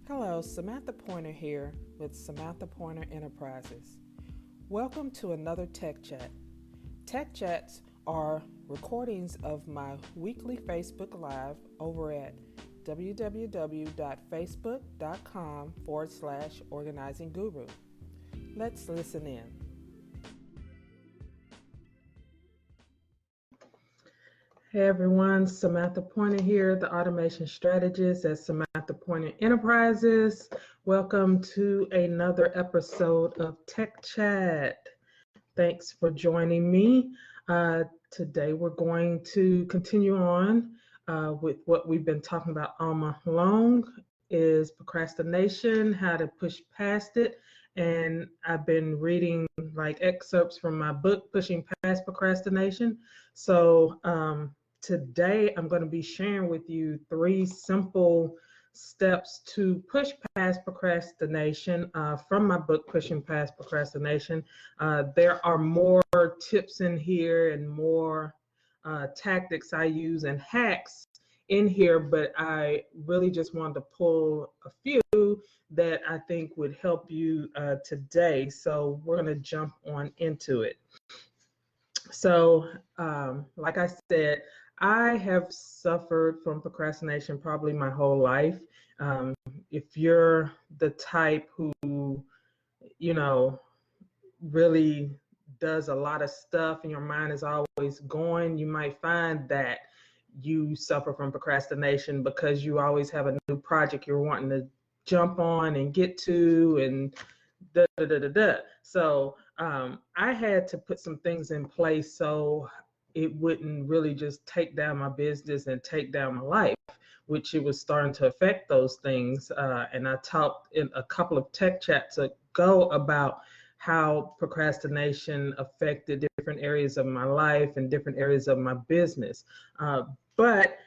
Hello, Samantha Pointer here with Samantha Pointer Enterprises. Welcome to another Tech Chat. Tech Chats are recordings of my weekly Facebook Live over at www.facebook.com/organizingguru. Let's listen in. Hey everyone, Samantha Pointer here, the automation strategist at Samantha Pointer Enterprises. Welcome to another episode of Tech Chat. Thanks for joining me. Today we're going to continue on with what we've been talking about all month long is procrastination, how to push past it. And I've been reading like excerpts from my book, Pushing Past Procrastination. So today I'm going to be sharing with you 3 simple steps to push past procrastination from my book, Pushing Past Procrastination. There are more tips in here and more tactics I use and hacks in here, but I really just wanted to pull a few that I think would help you today. So we're going to jump on into it. So like I said, I have suffered from procrastination probably my whole life. If you're the type who, really does a lot of stuff and your mind is always going, you might find that you suffer from procrastination because you always have a new project you're wanting to jump on and get to and da da da da da. So I had to put some things in place so it wouldn't really just take down my business and take down my life, which it was starting to affect those things. And I talked in a couple of tech chats ago about how procrastination affected different areas of my life and different areas of my business. But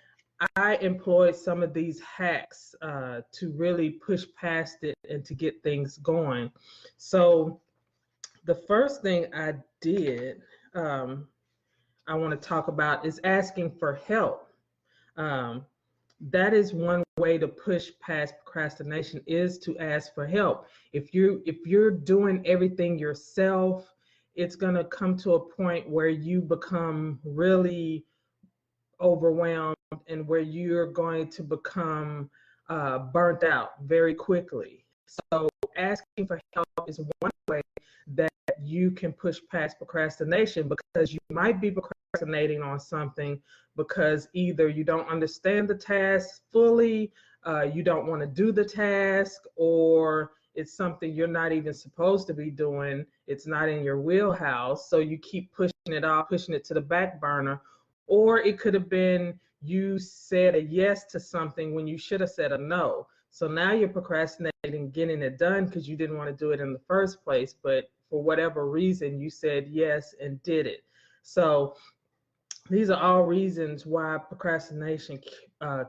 I employed some of these hacks to really push past it and to get things going. So the first thing I did, I want to talk about is asking for help. That is one way to push past procrastination, is to ask for help. If you're doing everything yourself, it's going to come to a point where you become really overwhelmed and where you're going to become burnt out very quickly. So asking for help is one way that you can push past procrastination, because you might be procrastinating on something because either you don't understand the task fully, you don't want to do the task, or it's something you're not even supposed to be doing. It's not in your wheelhouse. So you keep pushing it off, pushing it to the back burner. Or it could have been you said a yes to something when you should have said a no. So now you're procrastinating getting it done because you didn't want to do it in the first place, but for whatever reason you said yes and did it. So these are all reasons why procrastination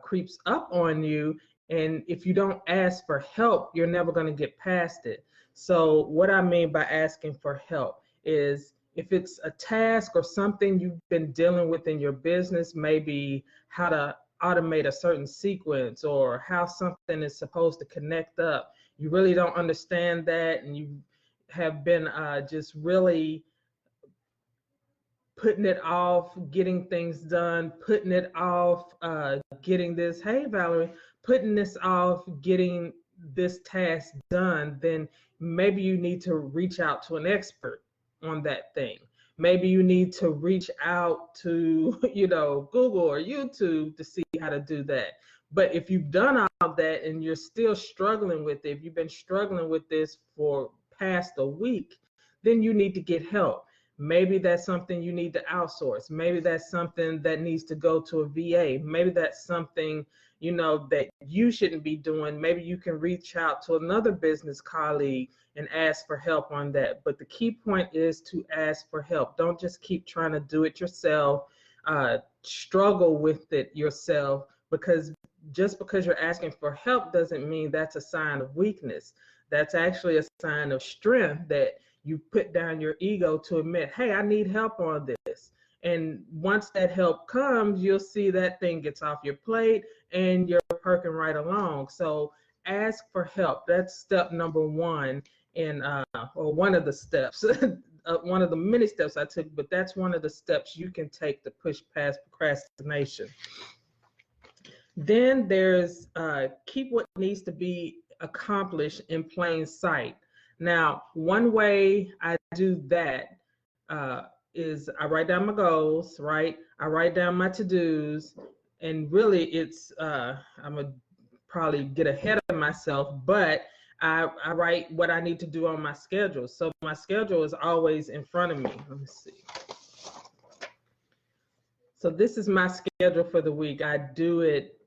creeps up on you. And if you don't ask for help, you're never going to get past it. So what I mean by asking for help is, if it's a task or something you've been dealing with in your business, maybe how to automate a certain sequence or how something is supposed to connect up, you really don't understand that, and you have been just really putting it off getting things done, putting it off getting this, hey Valerie, putting this off getting this task done, then maybe you need to reach out to an expert on that thing. Maybe you need to reach out to, Google or YouTube to see how to do that. But if you've done all that and you're still struggling with it, if you've been struggling with this for past a week, then you need to get help. Maybe that's something you need to outsource. Maybe that's something that needs to go to a VA. Maybe that's something, that you shouldn't be doing. Maybe you can reach out to another business colleague and ask for help on that. But the key point is to ask for help. Don't just keep trying to do it yourself. Struggle with it yourself, because just because you're asking for help doesn't mean that's a sign of weakness. That's actually a sign of strength, that you put down your ego to admit, hey, I need help on this. And once that help comes, you'll see that thing gets off your plate and you're perking right along. So ask for help. That's step number one in, or one of the steps, one of the many steps I took, but that's one of the steps you can take to push past procrastination. Then there's keep what needs to be accomplished in plain sight. Now, one way I do that is I write down my goals, right? I write down my to-dos, and really it's, I'm gonna probably get ahead of myself, but I write what I need to do on my schedule. So my schedule is always in front of me. Let me see. So this is my schedule for the week. I do it,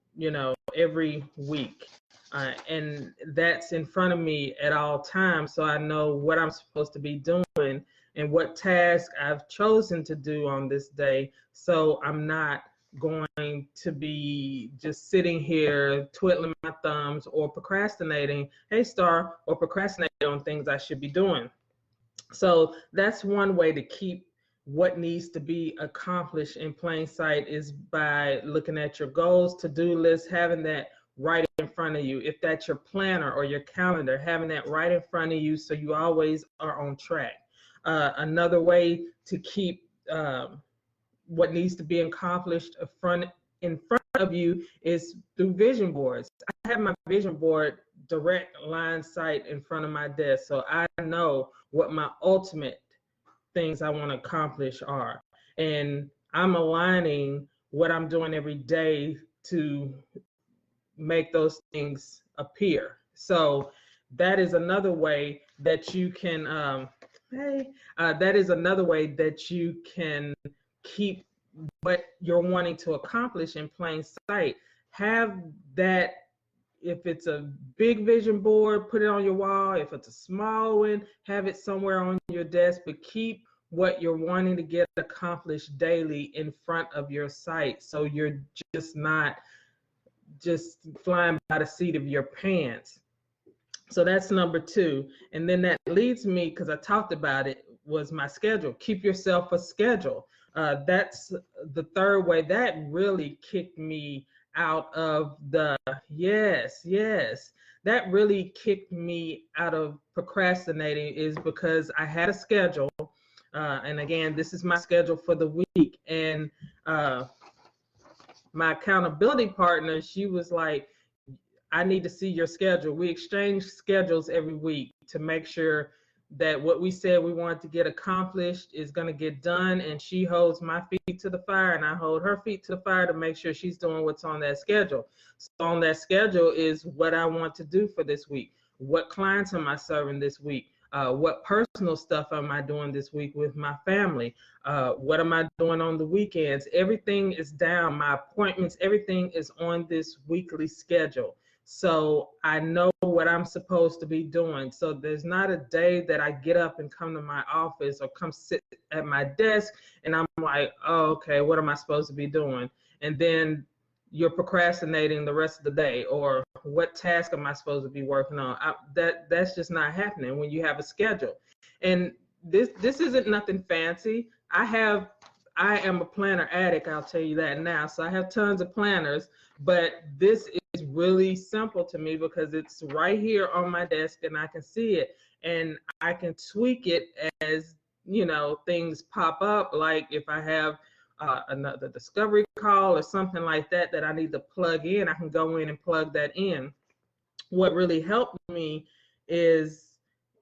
every week. And that's in front of me at all times. So I know what I'm supposed to be doing and what task I've chosen to do on this day. So I'm not going to be just sitting here twiddling my thumbs or procrastinating, or procrastinating on things I should be doing. So that's one way to keep what needs to be accomplished in plain sight, is by looking at your goals, to-do list, having that right in front of you. If that's your planner or your calendar, having that right in front of you so you always are on track. Another way to keep what needs to be accomplished in front of you is through vision boards. I have my vision board direct line sight in front of my desk, so I know what my ultimate things I want to accomplish are, and I'm aligning what I'm doing every day to make those things appear. So that is another way that you can that is another way that you can keep what you're wanting to accomplish in plain sight. Have that. If it's a big vision board, put it on your wall. If it's a small one, have it somewhere on your desk, but keep what you're wanting to get accomplished daily in front of your sight, so you're just not just flying by the seat of your pants. So that's number two. And then that leads me, because I talked about it, was my schedule. Keep yourself a schedule. That's the third way. That really kicked me out of the, yes, that really kicked me out of procrastinating, is because I had a schedule. And again, this is my schedule for the week. And my accountability partner, she was like, I need to see your schedule. We exchange schedules every week to make sure that what we said we wanted to get accomplished is going to get done. And she holds my feet to the fire, and I hold her feet to the fire to make sure she's doing what's on that schedule. So on that schedule is what I want to do for this week. What clients am I serving this week? What personal stuff am I doing this week with my family? What am I doing on the weekends? Everything is down. My appointments, everything is on this weekly schedule. So I know what I'm supposed to be doing. So there's not a day that I get up and come to my office or come sit at my desk and I'm like, oh, okay, what am I supposed to be doing? And then you're procrastinating the rest of the day, or what task am I supposed to be working on? That's just not happening when you have a schedule. And this isn't nothing fancy. I am a planner addict, I'll tell you that now. So I have tons of planners, but this is really simple to me because it's right here on my desk and I can see it and I can tweak it as, things pop up. Like if I have another discovery call or something like that that I need to plug in, I can go in and plug that in. What really helped me is,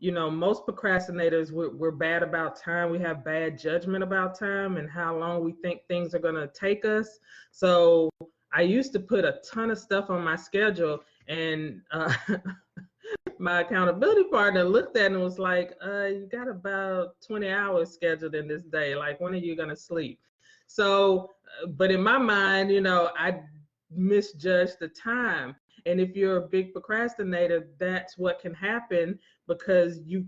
most procrastinators, we're bad about time. We have bad judgment about time and how long we think things are going to take us. So I used to put a ton of stuff on my schedule, and my accountability partner looked at it and was like, you got about 20 hours scheduled in this day. Like, when are you going to sleep? So, but in my mind, I misjudged the time. And if you're a big procrastinator, that's what can happen, because you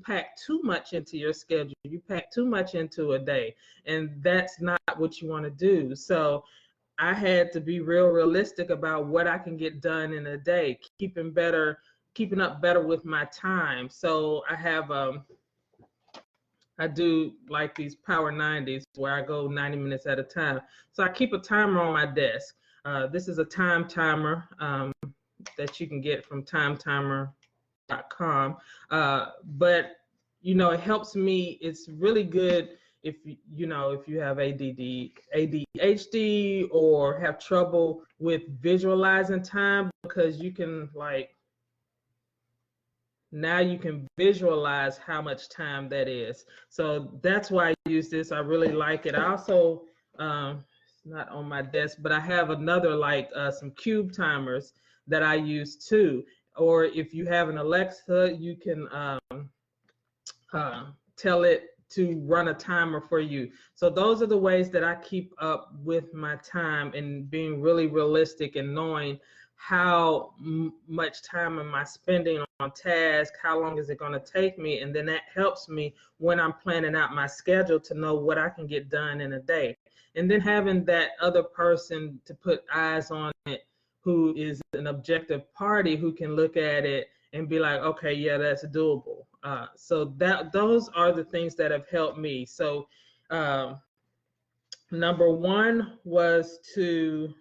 pack too much into your schedule. You pack too much into a day, and that's not what you want to do. So I had to be realistic about what I can get done in a day, keeping up better with my time. So I do like these Power 90s where I go 90 minutes at a time. So I keep a timer on my desk. This is a time timer. that you can get from timetimer.com. But it helps me. It's really good if if you have ADHD or have trouble with visualizing time, because you can now you can visualize how much time that is. So that's why I use this. I really like it. I also, it's not on my desk, but I have another some cube timers that I use too. Or if you have an Alexa, you can tell it to run a timer for you. So those are the ways that I keep up with my time and being really realistic and knowing how much time am I spending on task, how long is it going to take me, and then that helps me when I'm planning out my schedule to know what I can get done in a day. And then having that other person to put eyes on it, who is an objective party, who can look at it and be like, okay, yeah, that's doable. So those are the things that have helped me. So number one was to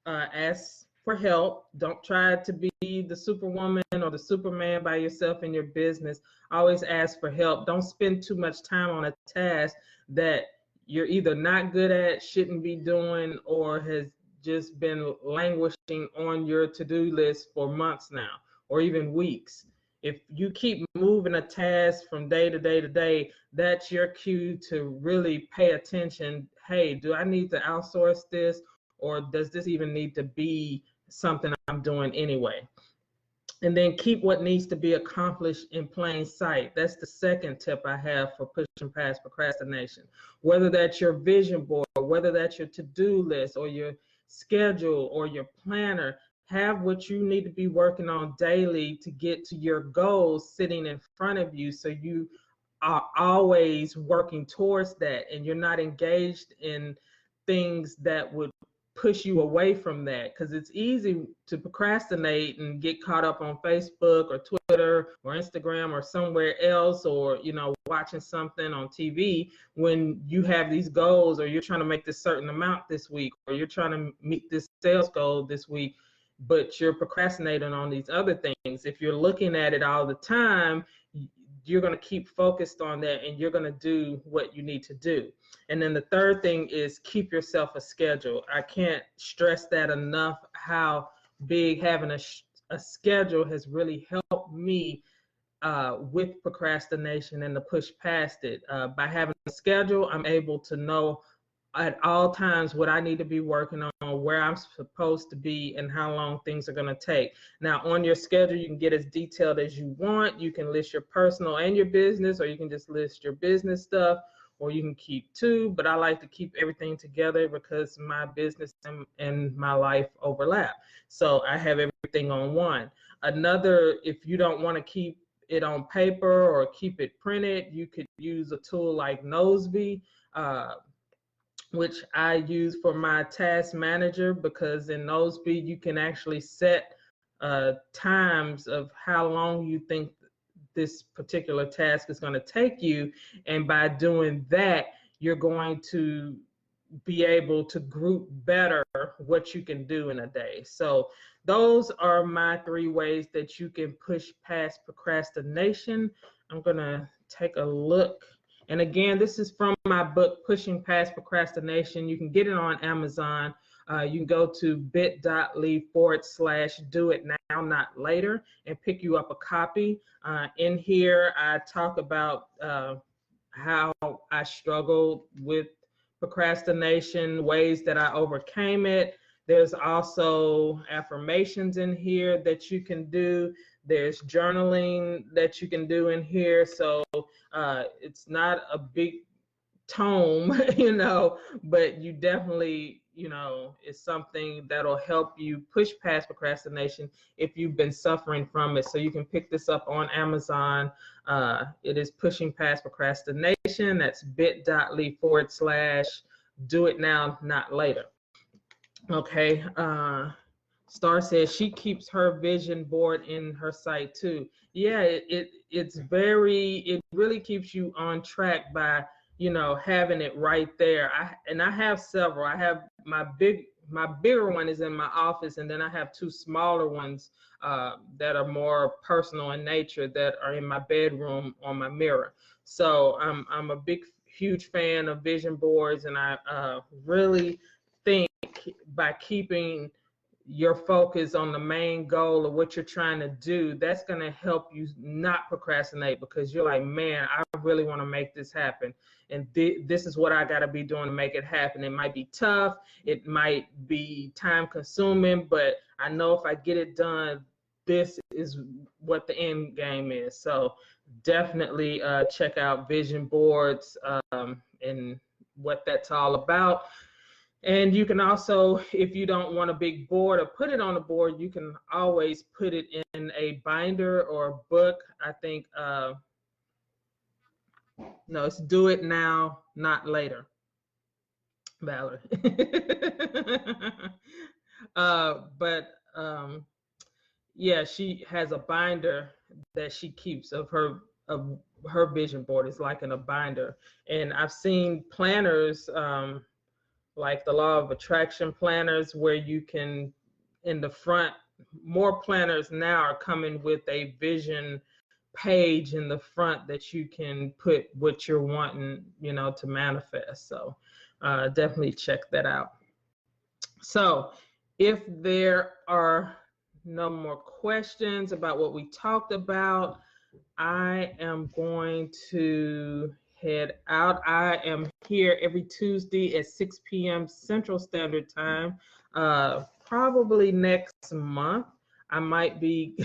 ask for help. Don't try to be the superwoman or the superman by yourself in your business. Always ask for help. Don't spend too much time on a task that you're either not good at, shouldn't be doing, or has just been languishing on your to-do list for months now, or even weeks. If you keep moving a task from day to day to day, that's your cue to really pay attention. Hey, do I need to outsource this, or does this even need to be something I'm doing anyway? And then keep what needs to be accomplished in plain sight. That's the second tip I have for pushing past procrastination. Whether that's your vision board, or whether that's your to-do list or your schedule or your planner, have what you need to be working on daily to get to your goals sitting in front of you, so you are always working towards that and you're not engaged in things that would push you away from that, because it's easy to procrastinate and get caught up on Facebook or Twitter or Instagram or somewhere else, or watching something on TV when you have these goals, or you're trying to make this certain amount this week, or you're trying to meet this sales goal this week, but you're procrastinating on these other things. If you're looking at it all the time, you're going to keep focused on that and you're going to do what you need to do. And then the third thing is keep yourself a schedule. I can't stress that enough, how big having a schedule has really helped me with procrastination and to push past it. By having a schedule, I'm able to know at all times what I need to be working on, where I'm supposed to be, and how long things are going to take. Now, on your schedule, you can get as detailed as you want. You can list your personal and your business, or you can just list your business stuff, or you can keep two, but I like to keep everything together because my business and my life overlap. So I have everything on one. Another, if you don't want to keep it on paper or keep it printed, you could use a tool like Noseby, which I use for my task manager, because in Noseby you can actually set times of how long you think this particular task is going to take you, and by doing that you're going to be able to group better what you can do in a day. So those are my 3 ways that you can push past procrastination. I'm going to take a look. And again, this is from my book, Pushing Past Procrastination. You can get it on Amazon. You can go to bit.ly/do-it-now-not-later and pick you up a copy. In here, I talk about how I struggled with procrastination, ways that I overcame it. There's also affirmations in here that you can do. There's journaling that you can do in here. So it's not a big tome, but you definitely, it's something that'll help you push past procrastination if you've been suffering from it. So you can pick this up on Amazon. It is Pushing Past Procrastination. That's bit.ly/do-it-now-not-later. Okay. Star says she keeps her vision board in her site too. Yeah, it really keeps you on track by having it right there. I have several. I have my big my bigger one is in my office, and then I have two smaller ones that are more personal in nature that are in my bedroom on my mirror. So I'm a big, huge fan of vision boards, and I really think by keeping your focus on the main goal of what you're trying to do, that's going to help you not procrastinate, because you're like, man, I really want to make this happen. And this is what I got to be doing to make it happen. It might be tough. It might be time consuming, but I know if I get it done, this is what the end game is. So definitely check out vision boards and what that's all about. And you can also, if you don't want a big board or put it on a board, you can always put it in a binder or a book. I think, no, it's do it now, not later, Valerie. Yeah, she has a binder that she keeps of her vision board. It's like in a binder. And I've seen planners, like the law of attraction planners, where you can, in the front, more planners now are coming with a vision page in the front that you can put what you're wanting, to manifest. So definitely check that out. So if there are no more questions about what we talked about, I am going to head out. I am here every Tuesday at 6 p.m. Central Standard Time. Probably next month, I might be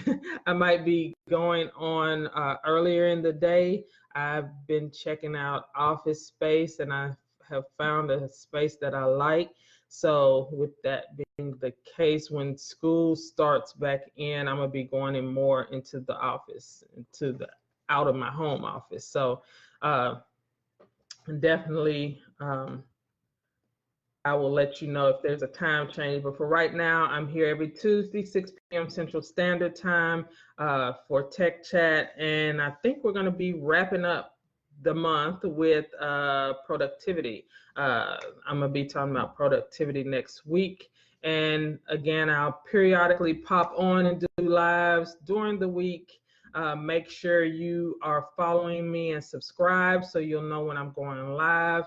I might be going on earlier in the day. I've been checking out office space, and I have found a space that I like. So with that being the case, when school starts back in, I'm gonna be going in more into the office, into the out of my home office. So definitely I will let you know if there's a time change. But for right now, I'm here every Tuesday, 6 p.m. Central Standard Time for Tech Chat. And I think we're gonna be wrapping up the month with productivity. I'm gonna be talking about productivity next week. And again, I'll periodically pop on and do lives during the week. Make sure you are following me and subscribe so you'll know when I'm going live.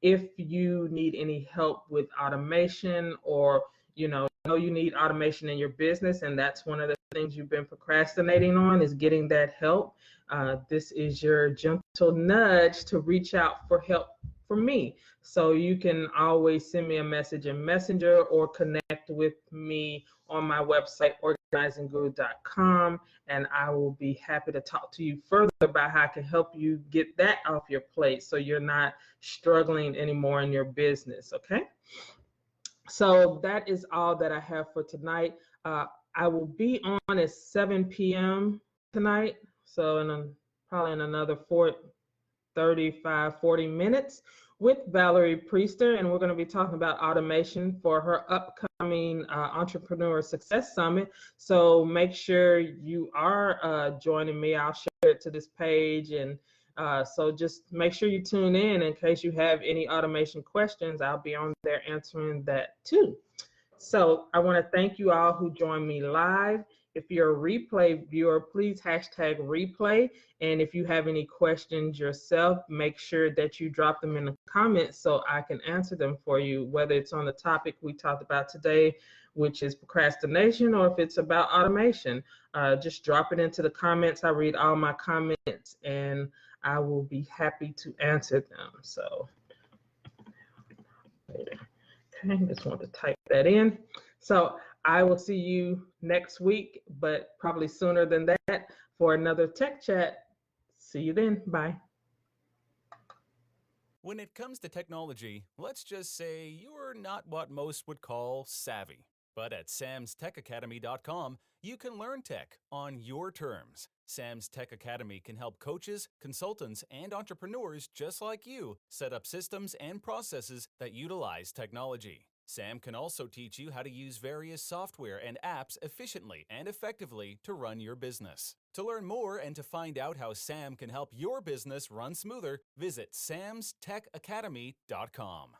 If you need any help with automation, or you know you need automation in your business, and that's one of the things you've been procrastinating on, is getting that help, this is your gentle nudge to reach out for help from me. So you can always send me a message in Messenger or connect with me on my website, organizingguru.com, and I will be happy to talk to you further about how I can help you get that off your plate so you're not struggling anymore in your business. Okay, so that is all that I have for tonight. I will be on at 7 p.m. tonight, so probably in another 35, 40 minutes with Valerie Priester, and we're going to be talking about automation for her upcoming Entrepreneur Success Summit. So make sure you are joining me. I'll share it to this page, and so just make sure you tune in case you have any automation questions. I'll be on there answering that too. So I want to thank you all who joined me live. If you're a replay viewer, please hashtag replay. And if you have any questions yourself, make sure that you drop them in the comments so I can answer them for you, whether it's on the topic we talked about today, which is procrastination, or if it's about automation. Just drop it into the comments. I read all my comments, and I will be happy to answer them. So, okay, just want to type that in. So I will see you next week, but probably sooner than that, for another Tech Chat. See you then. Bye. When it comes to technology, let's just say you're not what most would call savvy. But at samstechacademy.com, you can learn tech on your terms. Sam's Tech Academy can help coaches, consultants, and entrepreneurs just like you set up systems and processes that utilize technology. Sam can also teach you how to use various software and apps efficiently and effectively to run your business. To learn more and to find out how Sam can help your business run smoother, visit samstechacademy.com.